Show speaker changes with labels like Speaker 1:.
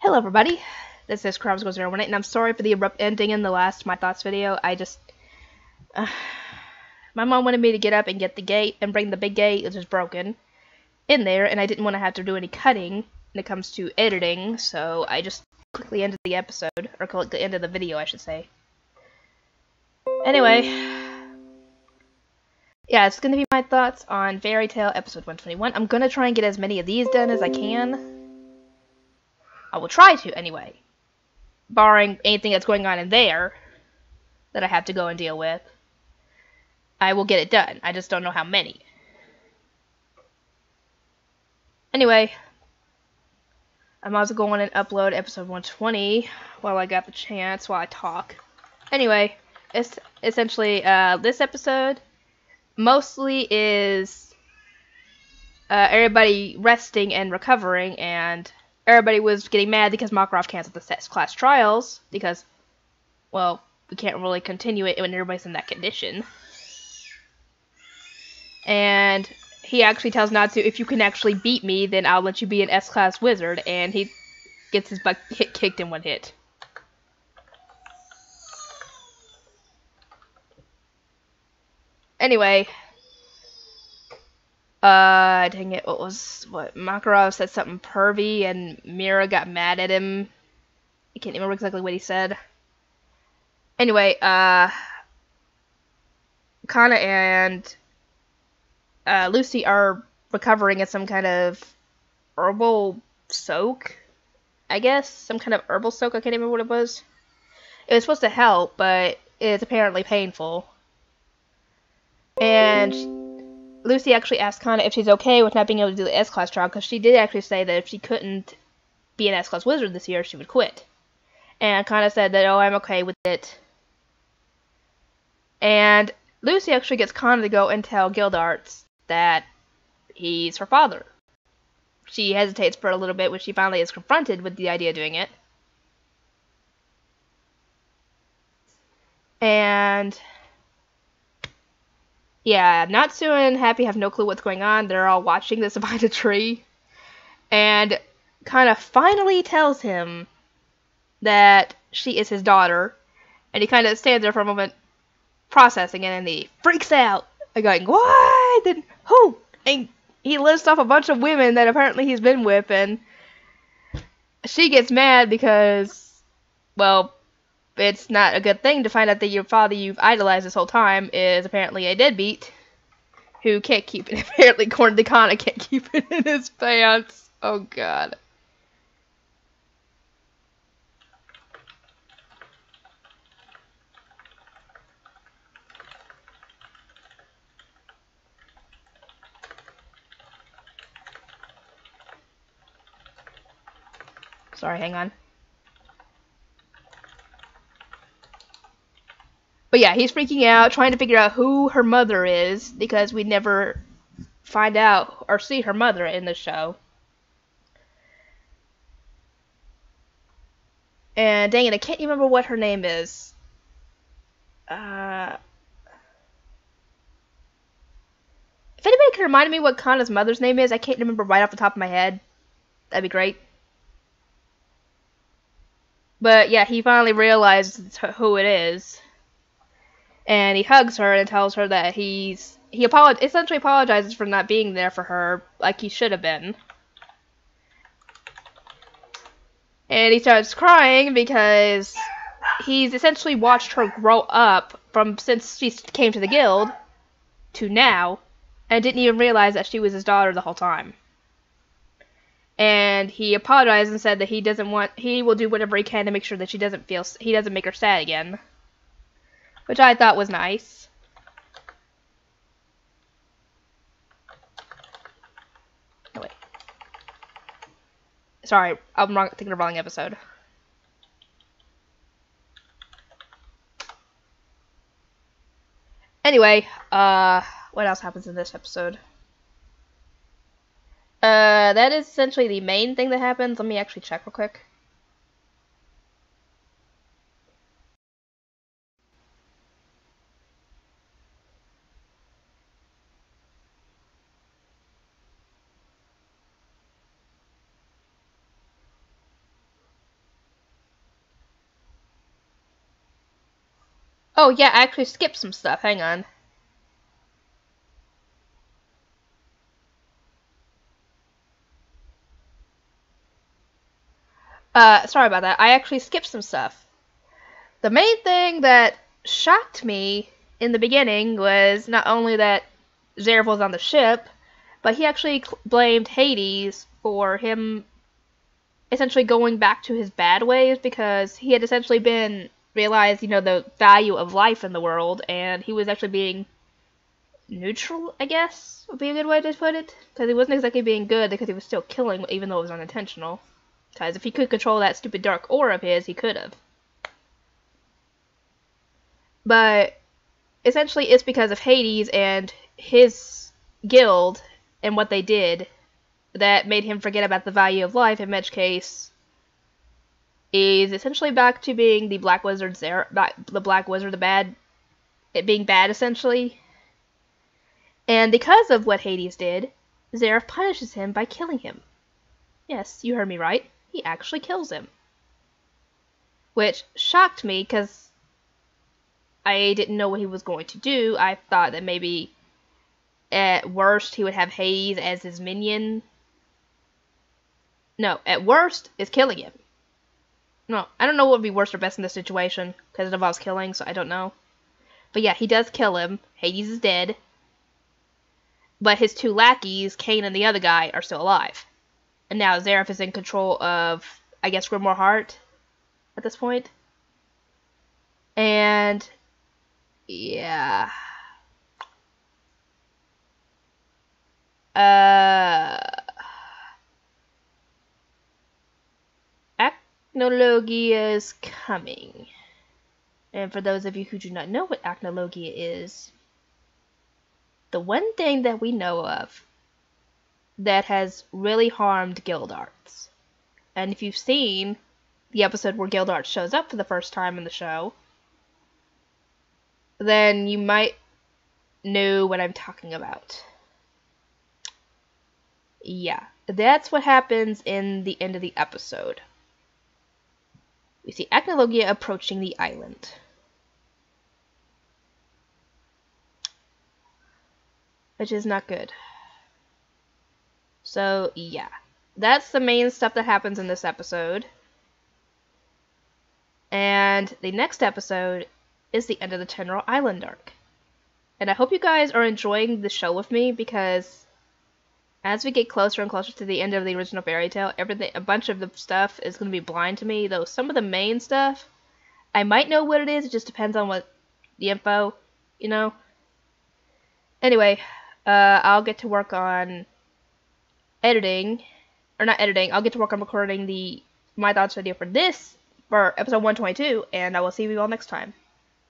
Speaker 1: Hello everybody, this is Crabs018 and I'm sorry for the abrupt ending in the last My Thoughts video. My mom wanted me to get up and get the gate and bring the big gate, which is broken, in there, and I didn't want to have to do any cutting when it comes to editing, so I just quickly ended the episode, or quickly ended the video I should say. Anyway, yeah, it's gonna be my thoughts on Fairy Tail episode 121. I'm gonna try and get as many of these done as I can. I will try to, anyway. Barring anything that's going on in there that I have to go and deal with, I will get it done. I just don't know how many. Anyway, I'm also going and upload episode 120 while I got the chance, while I talk. Anyway, it's essentially, this episode mostly is everybody resting and recovering, and everybody was getting mad because Makarov canceled the class trials because, well, we can't really continue it when everybody's in that condition. And he actually tells Natsu, if you can actually beat me, then I'll let you be an S-class wizard, and he gets his butt kicked in one hit. Anyway, dang it, Makarov said something pervy, and Mira got mad at him. I can't remember exactly what he said. Anyway, Kana and Lucy are recovering in some kind of herbal soak, I guess? Some kind of herbal soak, I can't remember what it was. It was supposed to help, but it's apparently painful. And Lucy actually asked Kana if she's okay with not being able to do the S-Class trial, because she did actually say that if she couldn't be an S-Class wizard this year, she would quit. And Kana said that, oh, I'm okay with it. And Lucy actually gets Kana to go and tell Gildarts that he's her father. She hesitates for a little bit when she finally is confronted with the idea of doing it. And yeah, Natsu and Happy have no clue what's going on. They're all watching this behind a tree. And kind of finally tells him that she is his daughter. And he kind of stands there for a moment processing it, and he freaks out. Going, what? And who? And he lists off a bunch of women that apparently he's been with, and she gets mad because, well, it's not a good thing to find out that your father you've idolized this whole time is apparently a deadbeat who can't keep it. Apparently, according to Kana, can't keep it in his pants. Oh, God. Sorry, hang on. But yeah, he's freaking out, trying to figure out who her mother is, because we never find out or see her mother in the show. And dang it, I can't remember what her name is. If anybody can remind me what Kana's mother's name is, I can't remember right off the top of my head. That'd be great. But yeah, he finally realizes who it is. And he hugs her and tells her that he essentially apologizes for not being there for her like he should have been. And he starts crying because he's essentially watched her grow up from since she came to the guild to now, and didn't even realize that she was his daughter the whole time. And he apologized and said that he will do whatever he can to make sure that he doesn't make her sad again. Which I thought was nice. Oh, wait. Sorry, I'm thinking of the wrong episode. Anyway, what else happens in this episode? That is essentially the main thing that happens. Let me actually check real quick. Oh, yeah, I actually skipped some stuff. Hang on. Sorry about that. I actually skipped some stuff. The main thing that shocked me in the beginning was not only that Zeref was on the ship, but he actually blamed Hades for him essentially going back to his bad ways, because he had essentially been realized, the value of life in the world, and he was actually being neutral, I guess, would be a good way to put it, because he wasn't exactly being good because he was still killing, even though it was unintentional. Because if he could control that stupid dark aura of his, he could have. But essentially, it's because of Hades and his guild and what they did that made him forget about the value of life, in which case is essentially back to being the Black Wizard, the Black Wizard, it being bad, essentially. And because of what Hades did, Zeref punishes him by killing him. Yes, you heard me right. He actually kills him. Which shocked me, because I didn't know what he was going to do. I thought that maybe, at worst, he would have Hades as his minion. No, at worst, it's killing him. No, I don't know what would be worse or best in this situation, because it involves killing, so I don't know. But yeah, he does kill him. Hades is dead. But his two lackeys, Cain and the other guy, are still alive. And now Zeref is in control of, I guess, Grimoire Heart at this point. And yeah. Acnologia is coming. And for those of you who do not know what Acnologia is, the one thing that we know of that has really harmed guild arts, and if you've seen the episode where guild arts shows up for the first time in the show, then you might know what I'm talking about. Yeah, that's what happens in the end of the episode. We see Acnologia approaching the island. Which is not good. So, yeah. That's the main stuff that happens in this episode. And the next episode is the end of the General Island arc. And I hope you guys are enjoying the show with me, because as we get closer and closer to the end of the original fairy tale, a bunch of the stuff is going to be blind to me, though some of the main stuff, I might know what it is. It just depends on what the info, Anyway, I'll get to work on editing, or not editing, I'll get to work on recording my thoughts video for episode 122, and I will see you all next time.